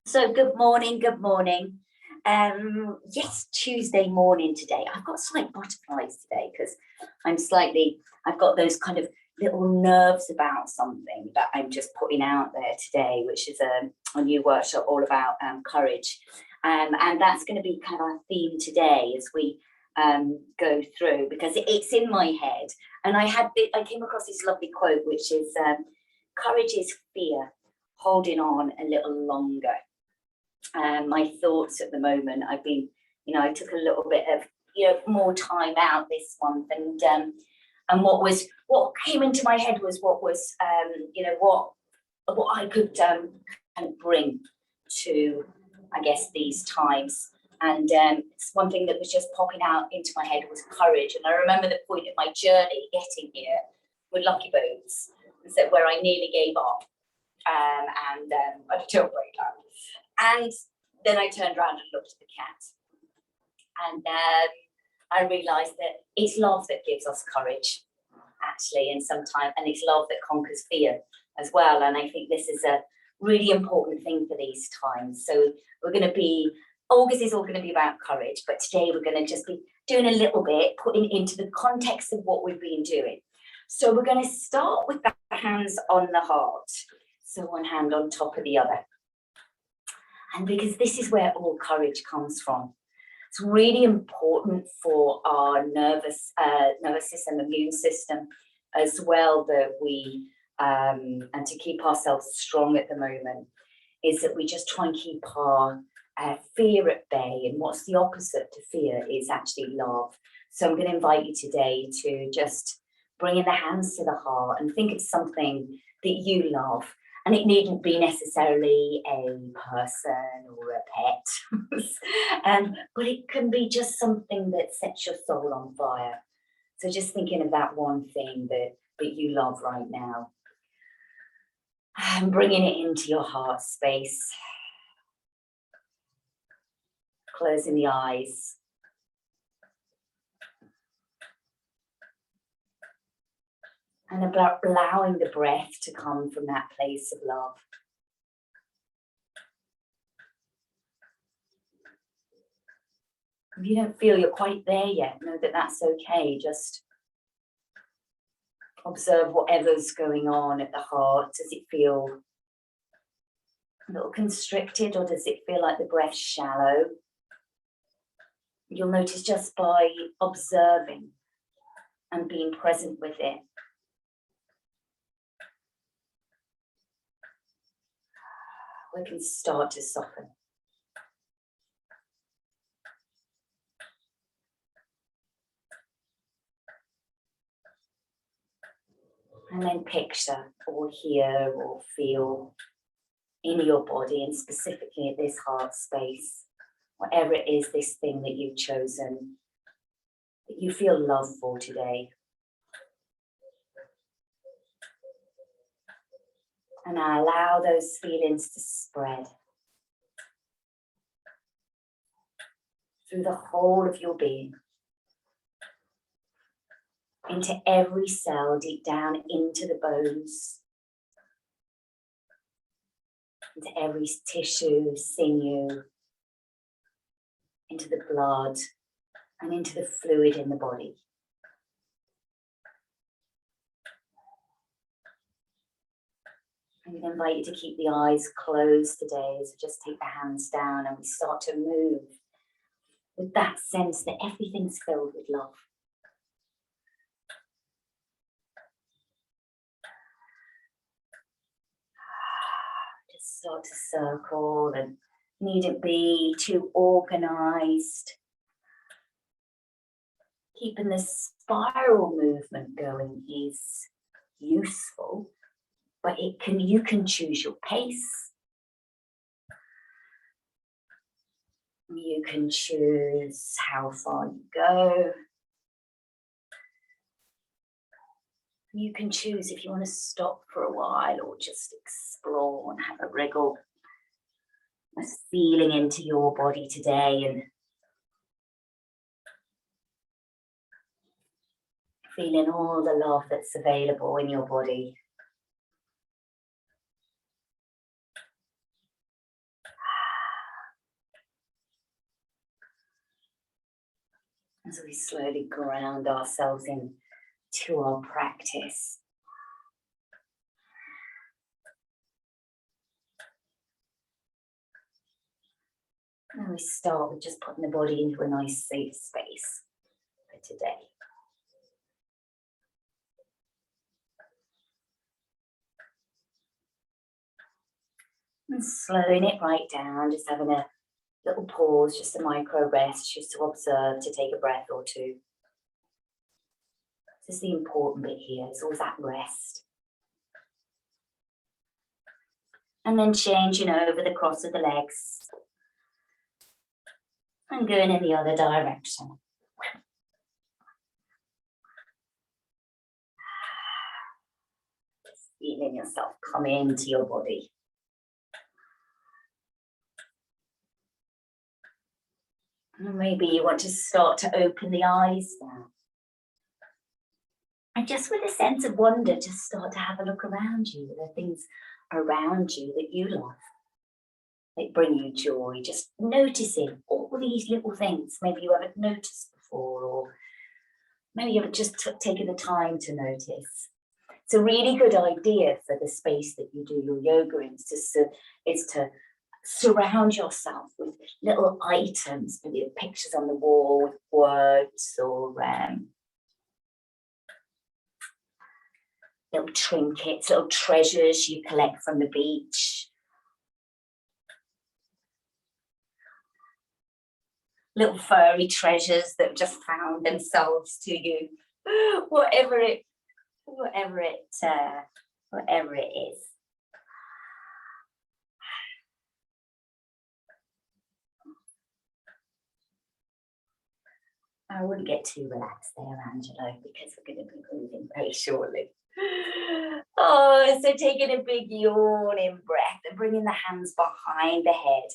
So good morning, good morning. Yes, Tuesday morning today. I've got slight butterflies today because I've got those kind of little nerves about something that I'm just putting out there today, which is a new workshop all about courage. And that's going to be kind of our theme today as we go through, because it's in my head. And I came across this lovely quote, which is, courage is fear holding on a little longer. My thoughts at the moment, I took a little bit of more time out this month, and what came into my head was what I could kind of bring to, I guess, these times. And it's one thing that was just popping out into my head was courage. And I remember the point of my journey getting here with Lucky Boots, where I nearly gave up, and I had a total breakdown. And then I turned around and looked at the cat, and I realised that it's love that gives us courage, actually, and it's love that conquers fear as well. And I think this is a really important thing for these times. So August is all going to be about courage, but today we're going to just be doing a little bit, putting into the context of what we've been doing. So we're going to start with the hands on the heart. So one hand on top of the other. And because this is where all courage comes from. It's really important for our nervous system, immune system as well, that we, and to keep ourselves strong at the moment, is that we just try and keep our fear at bay. And what's the opposite to fear is actually love. So I'm going to invite you today to just bring in the hands to the heart and think of something that you love. And it needn't be necessarily a person or a pet, but it can be just something that sets your soul on fire. So just thinking of that one thing that you love right now, and bringing it into your heart space, closing the eyes. And allowing the breath to come from that place of love. If you don't feel you're quite there yet, know that that's okay. Just observe whatever's going on at the heart. Does it feel a little constricted, or does it feel like the breath's shallow? You'll notice just by observing and being present with it. We can start to soften. And then picture or hear or feel in your body, and specifically at this heart space, whatever it is, this thing that you've chosen, that you feel love for today. And I allow those feelings to spread through the whole of your being, into every cell, deep down into the bones, into every tissue, sinew, into the blood, and into the fluid in the body. I'm going to invite you to keep the eyes closed today, so just take the hands down and we start to move with that sense that everything's filled with love. Just start to circle, and needn't be too organized. Keeping the spiral movement going is useful, but you can choose your pace. You can choose how far you go. You can choose if you want to stop for a while or just explore and have a wriggle. Just feeling into your body today and feeling all the love that's available in your body. as we slowly ground ourselves in to our practice. And we start with just putting the body into a nice safe space for today. And slowing it right down, just having a little pause, just a micro rest, just to observe, to take a breath or two. This is the important bit here, it's always that rest. And then changing over the cross of the legs and going in the other direction. Feeling yourself come into your body. And maybe you want to start to open the eyes now. And just with a sense of wonder, just start to have a look around you. There are things around you that you love, that bring you joy. Just noticing all these little things maybe you haven't noticed before, or maybe you haven't just taken the time to notice. It's a really good idea for the space that you do your yoga in, is to surround yourself with little items, maybe pictures on the wall with words, or little trinkets, little treasures you collect from the beach. Little furry treasures that just found themselves to you. Whatever it is. I wouldn't get too relaxed there, Angelo, because we're going to be moving very shortly. Oh, so taking a big yawning breath and bringing the hands behind the head.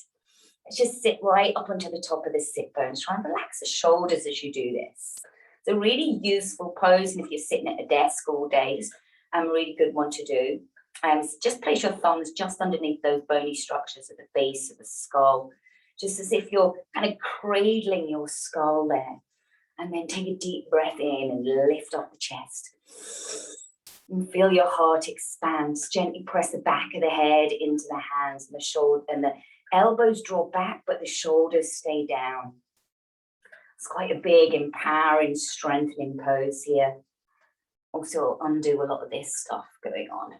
Let's just sit right up onto the top of the sit bones. Try and relax the shoulders as you do this. It's a really useful pose, and if you're sitting at a desk all day, it's a really good one to do. So just place your thumbs just underneath those bony structures at the base of the skull, just as if you're kind of cradling your skull there. And then take a deep breath in and lift up the chest. And feel your heart expand. Gently press the back of the head into the hands and the shoulder, and the elbows draw back, but the shoulders stay down. It's quite a big, empowering, strengthening pose here. Also undo a lot of this stuff going on.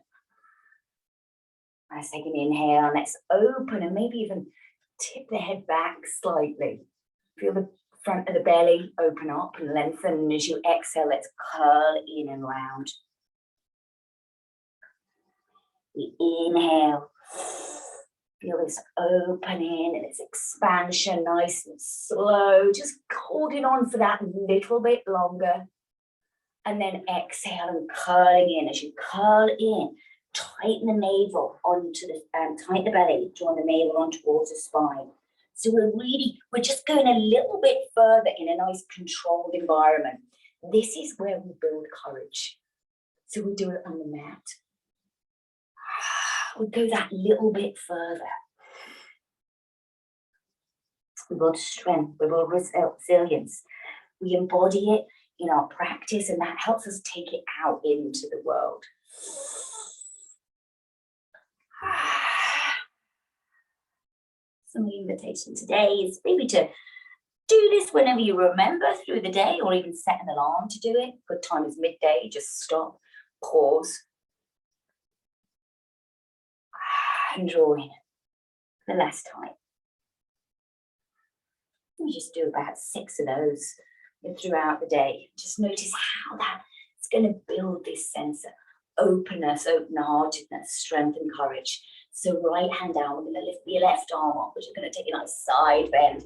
Let's take an inhale, and let's open and maybe even tip the head back slightly. Feel the front of the belly open up and lengthen. And as you exhale, let's curl in and round. We inhale. Feel this opening and this expansion, nice and slow. Just holding on for that little bit longer. And then exhale and curling in. As you curl in, tighten the navel onto the, tighten the belly, draw the navel on towards the spine. So we're just going a little bit further in a nice controlled environment. This is where we build courage. So we do it on the mat. We go that little bit further. We build strength, we build resilience. We embody it in our practice, and that helps us take it out into the world. So my invitation today is maybe to do this whenever you remember through the day, or even set an alarm to do it. Good time is midday. Just stop, pause, and draw in the last time. We just do about 6 of those throughout the day. Just notice how that's going to build this sense of openness, open-heartedness, strength and courage. So right hand down, we're going to lift your left arm up, which is going to take a nice side bend.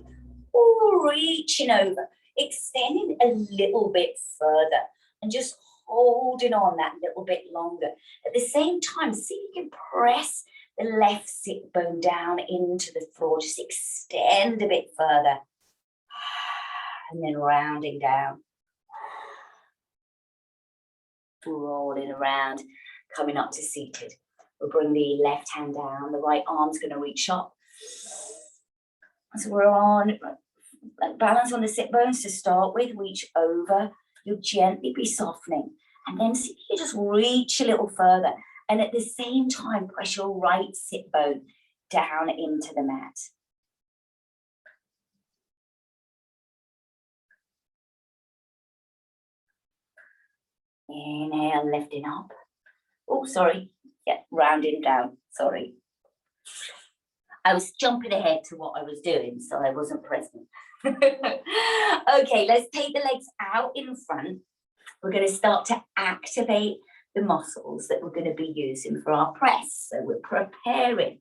Oh, reaching over, extending a little bit further and just holding on that little bit longer. At the same time, see if you can press the left sit bone down into the floor. Just extend a bit further. And then rounding down. Rolling around, coming up to seated. We'll bring the left hand down, the right arm's going to reach up. So we're on balance on the sit bones to start with, reach over. You'll gently be softening. And then see if you just reach a little further. And at the same time, press your right sit bone down into the mat. Inhale, lifting up. Oh, sorry. Yeah, rounding down. Sorry. I was jumping ahead to what I was doing, so I wasn't present. Okay, let's take the legs out in front. We're going to start to activate the muscles that we're going to be using for our press. So we're preparing.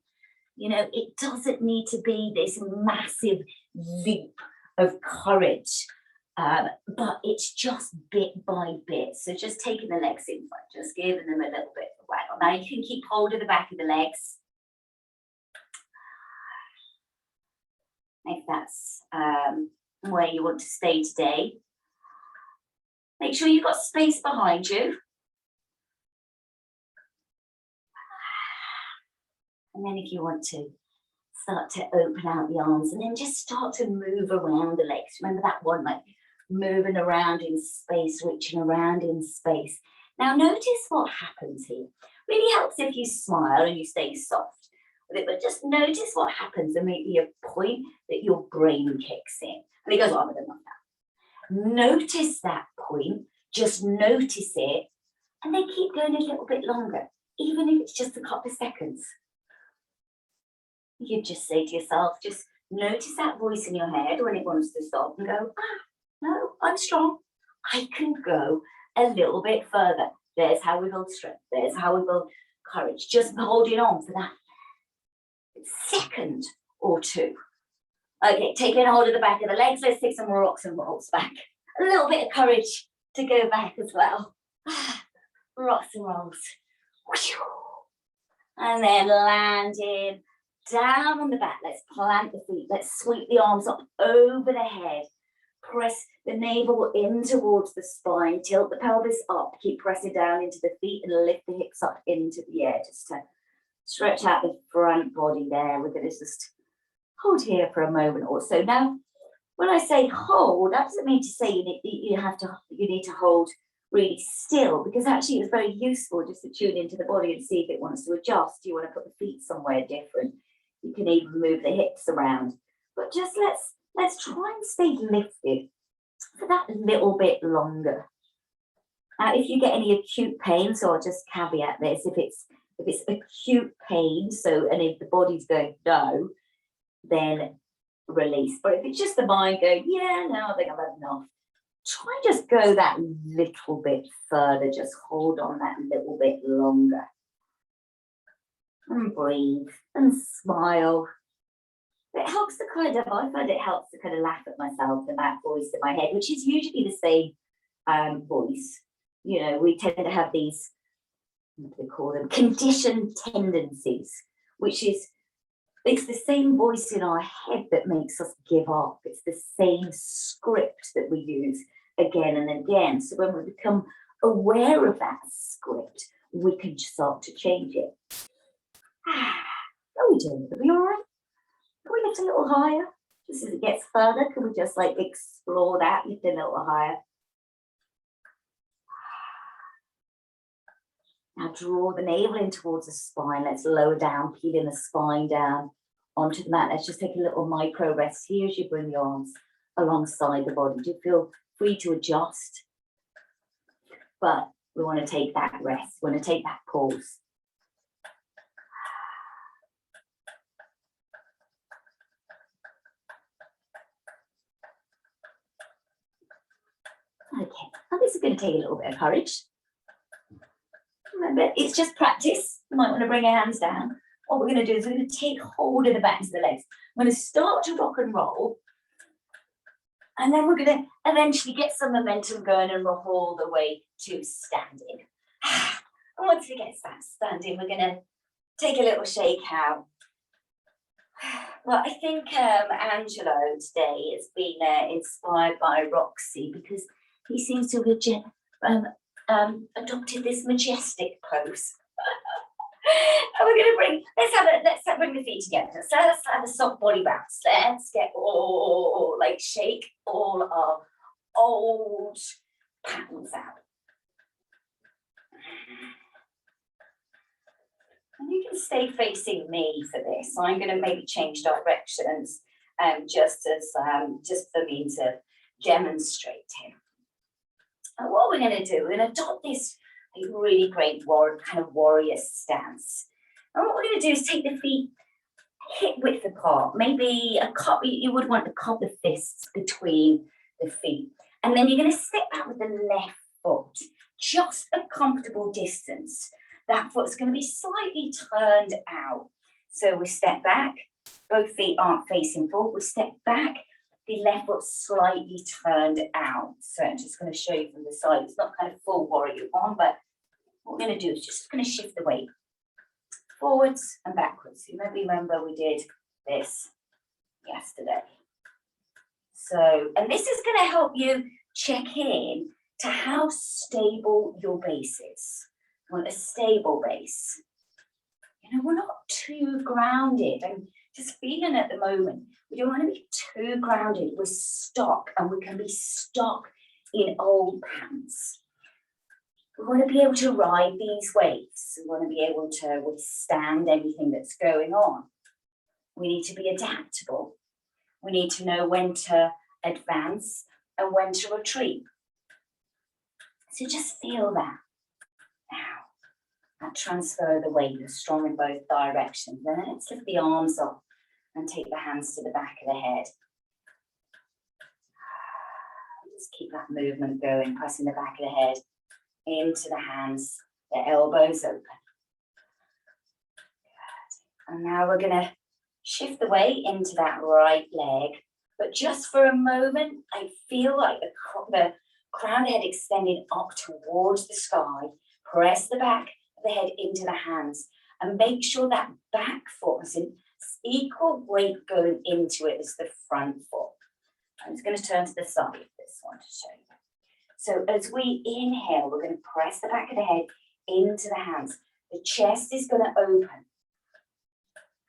You know, it doesn't need to be this massive leap of courage, but it's just bit by bit. So just taking the legs in front, just giving them a little bit of a waggle. Now you can keep hold of the back of the legs. If that's where you want to stay today. Make sure you've got space behind you. And then if you want to, start to open out the arms and then just start to move around the legs. Remember that one, like moving around in space, reaching around in space. Now notice what happens here. Really helps if you smile and you stay soft with it, but just notice what happens. There may be a point that your brain kicks in. And it goes on with like that. Notice that point, just notice it, and then keep going a little bit longer, even if it's just a couple of seconds. You just say to yourself, just notice that voice in your head when it wants to stop and go, no, I'm strong. I can go a little bit further. There's how we build strength. There's how we build courage. Just holding on for that second or two. Okay, taking hold of the back of the legs. Let's take some rocks and rolls back. A little bit of courage to go back as well. Rocks and rolls. And then landing down on the back. Let's plant the feet. Let's sweep the arms up over the head. Press the navel in towards the spine. Tilt the pelvis up. Keep pressing down into the feet and lift the hips up into the air. Just to stretch out the front body there. We're going to just hold here for a moment or so. Now, when I say hold, that doesn't mean to say you need to hold really still, because actually it's very useful just to tune into the body and see if it wants to adjust. Do you want to put the feet somewhere different? You can even move the hips around. But just let's try and stay lifted for that little bit longer. Now, if you get any acute pain, so I'll just caveat this, if it's acute pain, so and if the body's going no, then release. But if it's just the mind going, yeah, no, I think I've had enough, try and just go that little bit further. Just hold on that little bit longer. And breathe and smile. It helps to I find it helps to kind of laugh at myself and that voice in my head, which is usually the same voice. You know, we tend to have these, what do they call them, conditioned tendencies, which is, it's the same voice in our head that makes us give up. It's the same script that we use again and again. So when we become aware of that script, we can start to change it. How are we doing? Are we all right? Can we lift a little higher? Just as it gets further, can we just like explore that, lift a little higher? Now draw the navel in towards the spine. Let's lower down, peeling the spine down onto the mat. Let's just take a little micro rest here as you bring the arms alongside the body. Do feel free to adjust, but we want to take that rest. We want to take that pause. Okay, now this is going to take a little bit of courage. Remember, it's just practice. You might want to bring your hands down. What we're going to do is we're going to take hold of the backs of the legs. I'm going to start to rock and roll. And then we're going to eventually get some momentum going and rock all the way to standing. And once we get that standing, we're going to take a little shake out. Well, I think Angelo today has been inspired by Roxy, because he seems to have adopted this majestic pose. And we're going to let's bring the feet feet together. So let's have a soft body bounce. Let's get all, like shake all our old patterns out. And you can stay facing me for this. I'm going to maybe change directions just for me to demonstrate it. And what we're going to do, we're going to adopt this really great kind of warrior stance. And what we're going to do is take the feet hip width apart, maybe you would want a couple of fists between the feet. And then you're going to step back with the left foot, just a comfortable distance. That foot's going to be slightly turned out. So we step back, both feet aren't facing forward. We step back, the left foot slightly turned out. So I'm just going to show you from the side. It's not kind of full warrior one, but what we're going to do is just going to shift the weight forwards and backwards. You may remember we did this yesterday. So, and this is going to help you check in to how stable your base is. You want a stable base. You know, we're not too grounded. I'm just feeling at the moment, we don't want to be too grounded. We're stuck, and we can be stuck in old patterns. We want to be able to ride these waves. We want to be able to withstand anything that's going on. We need to be adaptable. We need to know when to advance and when to retreat. So just feel that now. That transfer of the weight is strong in both directions. Then let's lift the arms up and take the hands to the back of the head. Just keep that movement going, pressing the back of the head into the hands, the elbows open. Good. And now we're going to shift the weight into that right leg. But just for a moment, I feel like the crown head extending up towards the sky. Press the back of the head into the hands and make sure that back foot has an equal weight going into it as the front foot. I'm just going to turn to the side of this one to show you. So as we inhale, we're going to press the back of the head into the hands. The chest is going to open.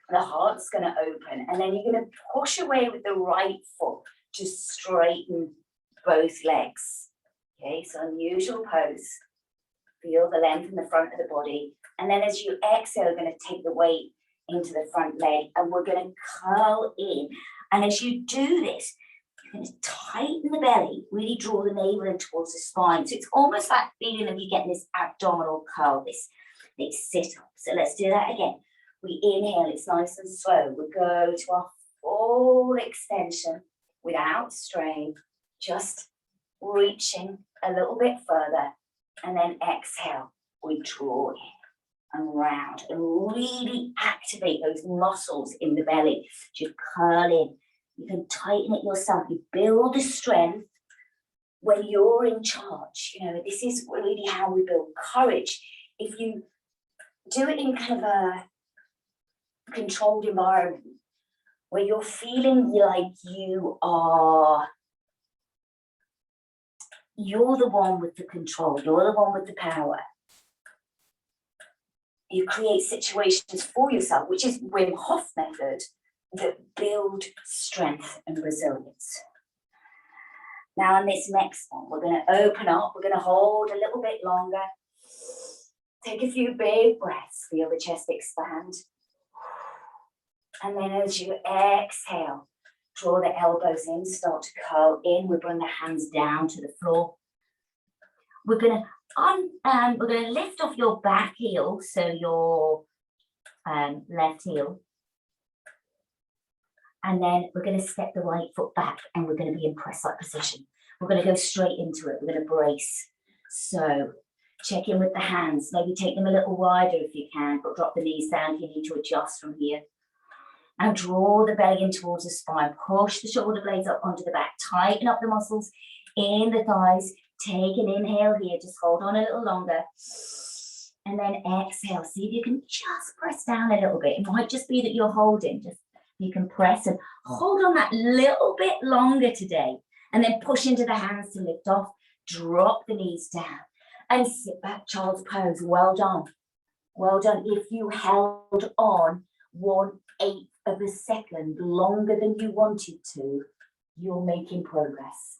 The heart's going to open. And then you're going to push away with the right foot to straighten both legs. Okay, so unusual pose. Feel the length in the front of the body. And then as you exhale, you're going to take the weight into the front leg. And we're going to curl in. And as you do this, you're going to tighten the belly, really draw the navel in towards the spine. So it's almost like feeling of you getting this abdominal curl, this sit up. So let's do that again. We inhale, it's nice and slow. We go to our full extension without strain, just reaching a little bit further. And then exhale, we draw in and round and really activate those muscles in the belly. You curl in. You can tighten it yourself. You build the strength when you're in charge. You know, this is really how we build courage. If you do it in kind of a controlled environment where you're feeling like you're the one with the control, you're the one with the power. You create situations for yourself, which is Wim Hof method, that build strength and resilience. Now on this next one, we're going to open up, we're going to hold a little bit longer. Take a few big breaths, feel the chest expand. And then as you exhale, draw the elbows in, start to curl in. We bring the hands down to the floor. We're going to lift off your back heel, so your left heel. And then we're going to step the right foot back and we're going to be in press-up position. We're going to go straight into it. We're going to brace. So check in with the hands. Maybe take them a little wider if you can, but drop the knees down if you need to adjust from here. And draw the belly in towards the spine. Push the shoulder blades up onto the back. Tighten up the muscles in the thighs. Take an inhale here. Just hold on a little longer. And then exhale. See if you can just press down a little bit. It might just be that you're holding. Just you can press and hold on that little bit longer today. And then push into the hands to lift off. Drop the knees down. And sit back, child's pose. Well done. Well done. If you held on 1/8 of a second longer than you wanted to, you're making progress.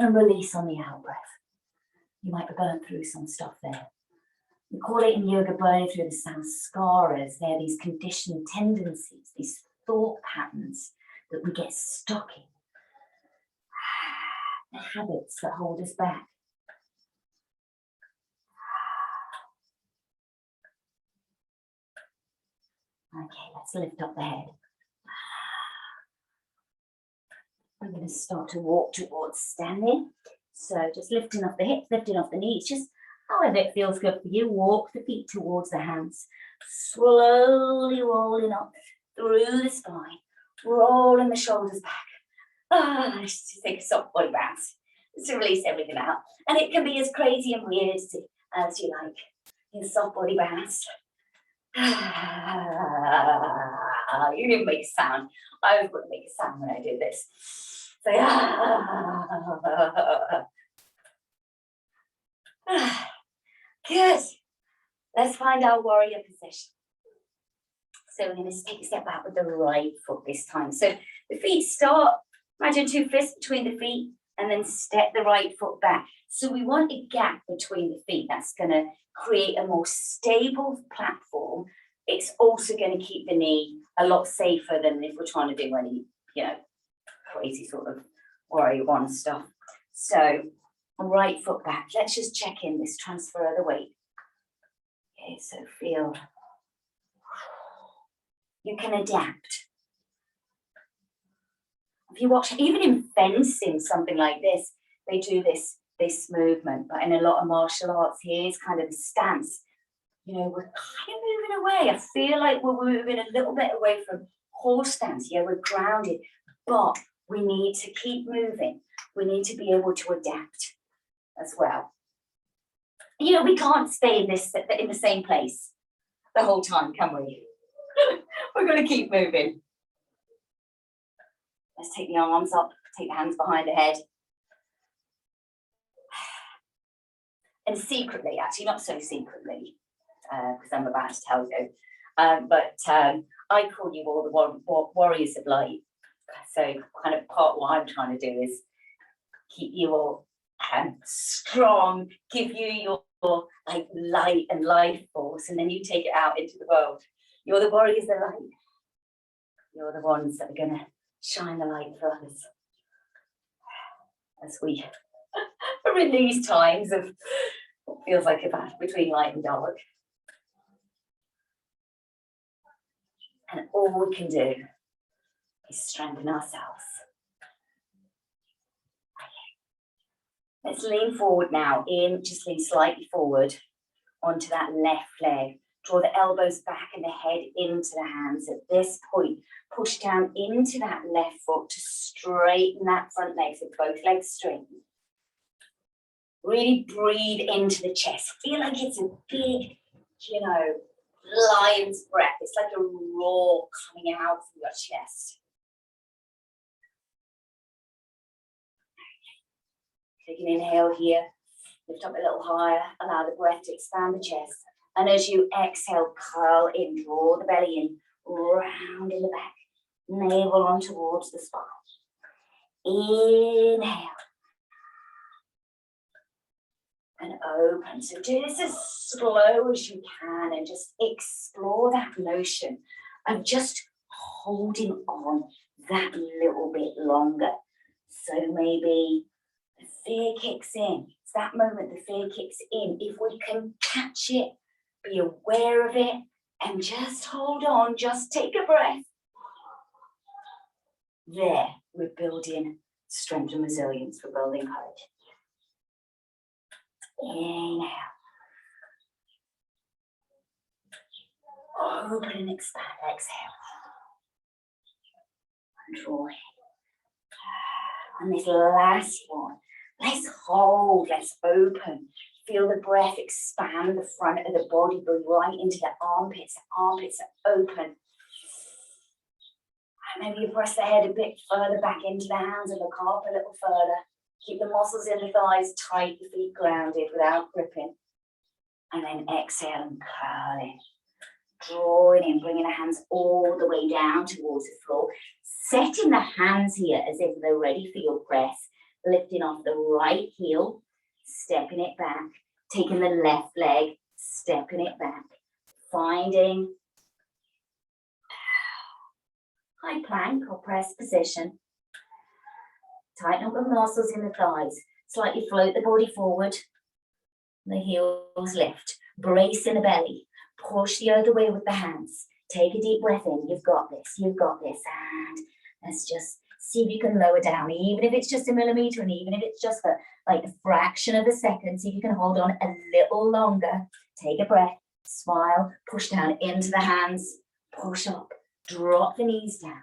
And release on the out breath. You might have burnt through some stuff there. We call it in yoga burning through the samskaras. They're these conditioned tendencies, these thought patterns that we get stuck in. The habits that hold us back. Okay, let's lift up the head. We're going to start to walk towards standing. So just lifting off the hips, lifting off the knees, just however it feels good for you. Walk the feet towards the hands. Slowly rolling up through the spine, rolling the shoulders back. Just take a soft body bounce to release everything out. And it can be as crazy and weird as you like. In soft body bounce. You didn't make a sound. I always want to make a sound when I do this. So, good. Let's find our warrior position. So we're going to take a step back with the right foot this time. So the feet start, imagine 2 fists between the feet, and then step the right foot back. So we want a gap between the feet. That's going to create a more stable platform. It's also going to keep the knee a lot safer than if we're trying to do any, crazy sort of warrior one stuff. So right foot back. Let's just check in this transfer of the weight. Okay, so feel. You can adapt. If you watch, even in fencing, something like this, they do this movement, but in a lot of martial arts, here's kind of the stance. We're kind of moving away. I feel like we're moving a little bit away from horse stance. Yeah, we're grounded, but we need to keep moving. We need to be able to adapt as well. We can't stay in the same place the whole time, can we? We're going to keep moving. Let's take the arms up, take the hands behind the head. And secretly, actually not so secretly, because I'm about to tell you, but I call you all the warriors of light. So kind of part what I'm trying to do is keep you all strong, give you your light and life force, and then you take it out into the world. You're the warriors of light. You're the ones that are going to shine the light for others. As we are in these times of what feels like a battle between light and dark. And all we can do is strengthen ourselves. Okay. Let's lean forward now. Just lean slightly forward onto that left leg. Draw the elbows back and the head into the hands. At this point, push down into that left foot to straighten that front leg, so both legs straighten. Really breathe into the chest. Feel like it's a big, lion's breath. It's like a roar coming out from your chest. Take an inhale here. Lift up a little higher. Allow the breath to expand the chest. And as you exhale, curl in, draw the belly in, round in the back, navel on towards the spine. Inhale. And open. So do this as slow as you can and just explore that notion of just holding on that little bit longer. So maybe the fear kicks in. It's that moment the fear kicks in. If we can catch it, be aware of it, and just hold on, just take a breath. There, we're building strength and resilience, we're building courage. Inhale. Open and expand. Exhale. And draw in. And this last one, let's hold, let's open. Feel the breath expand the front of the body, go right into the armpits. The armpits are open. And maybe you press the head a bit further back into the hands and look up a little further. Keep the muscles in the thighs tight, the feet grounded without gripping. And then exhale and curl in. Drawing in, bringing the hands all the way down towards the floor. Setting the hands here as if they're ready for your press. Lifting off the right heel, stepping it back. Taking the left leg, stepping it back. Finding high plank or press position. Tighten up the muscles in the thighs. Slightly float the body forward. The heels lift. Brace in the belly. Push the other way with the hands. Take a deep breath in. You've got this. You've got this. And let's just see if you can lower down, even if it's just a millimeter, and even if it's just for like a fraction of a second. See if you can hold on a little longer. Take a breath. Smile. Push down into the hands. Push up. Drop the knees down.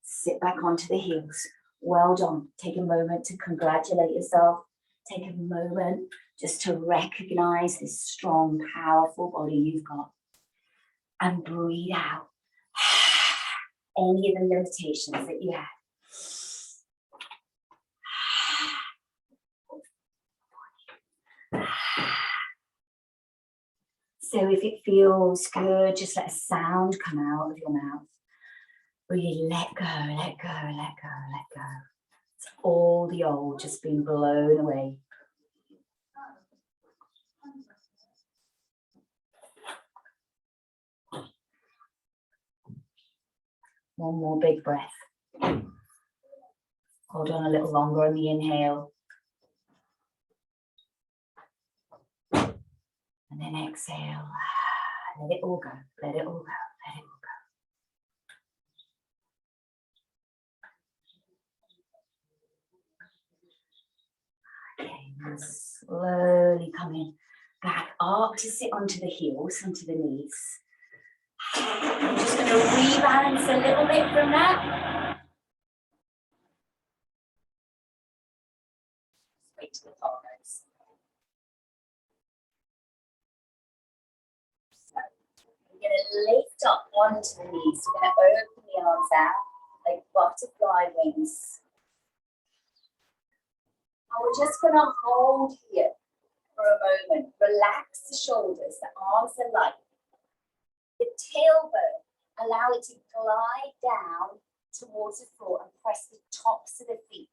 Sit back onto the heels. Well done. Take a moment to congratulate yourself. Take a moment just to recognize this strong, powerful body you've got. And breathe out any of the limitations that you have. So if it feels good, just let a sound come out of your mouth. Really let go, let go, let go, let go. It's all the old just being blown away. One more big breath. Hold on a little longer on the inhale. And then exhale. Let it all go, let it all go, let it all go. Okay, now slowly coming back up to sit onto the heels, onto the knees. I'm just going to rebalance a little bit from that. Straight to the top, guys. So we're going to lift up onto the knees. We're going to open the arms out like butterfly wings. And we're just going to hold here for a moment. Relax the shoulders, the arms are light. The tailbone, allow it to glide down towards the floor and press the tops of the feet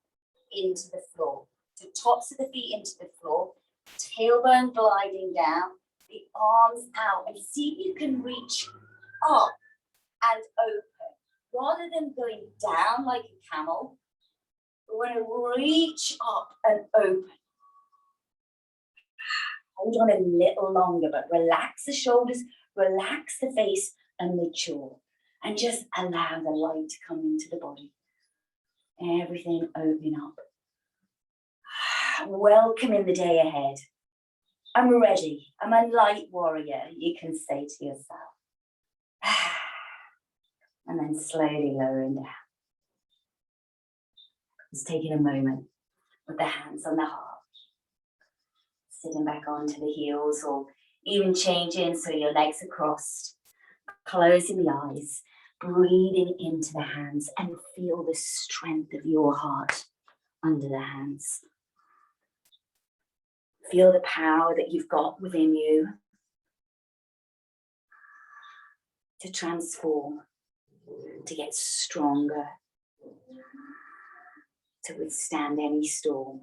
into the floor. So tops of the feet into the floor, tailbone gliding down, the arms out, and see if you can reach up and open. Rather than going down like a camel, we're going to reach up and open. Hold on a little longer, but relax the shoulders, relax the face and the jaw, and just allow the light to come into the body. Everything opening up. Welcoming the day ahead. I'm ready. I'm a light warrior, you can say to yourself. And then slowly lowering down. Just taking a moment with the hands on the heart. Sitting back onto the heels, or even changing so your legs are crossed. Closing the eyes, breathing into the hands, and feel the strength of your heart under the hands. Feel the power that you've got within you to transform, to get stronger, to withstand any storm.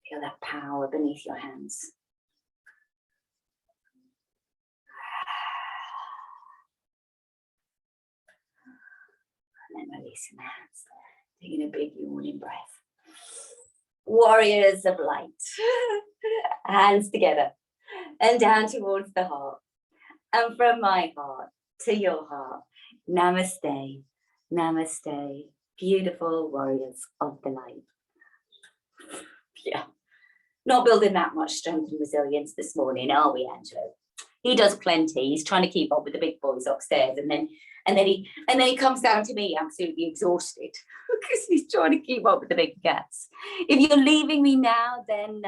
Feel that power beneath your hands. And then releasing the hands. Taking a big yawning breath. Warriors of light. Hands together and down towards the heart. And from my heart to your heart. Namaste. Namaste. Beautiful warriors of the light. Yeah. Not building that much strength and resilience this morning, are we, Angelo? He does plenty. He's trying to keep up with the big boys upstairs, and then he comes down to me absolutely exhausted because he's trying to keep up with the big cats. If you're leaving me now, then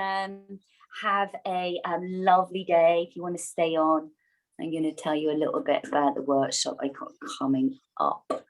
have a lovely day. If you want to stay on, I'm going to tell you a little bit about the workshop I got coming up.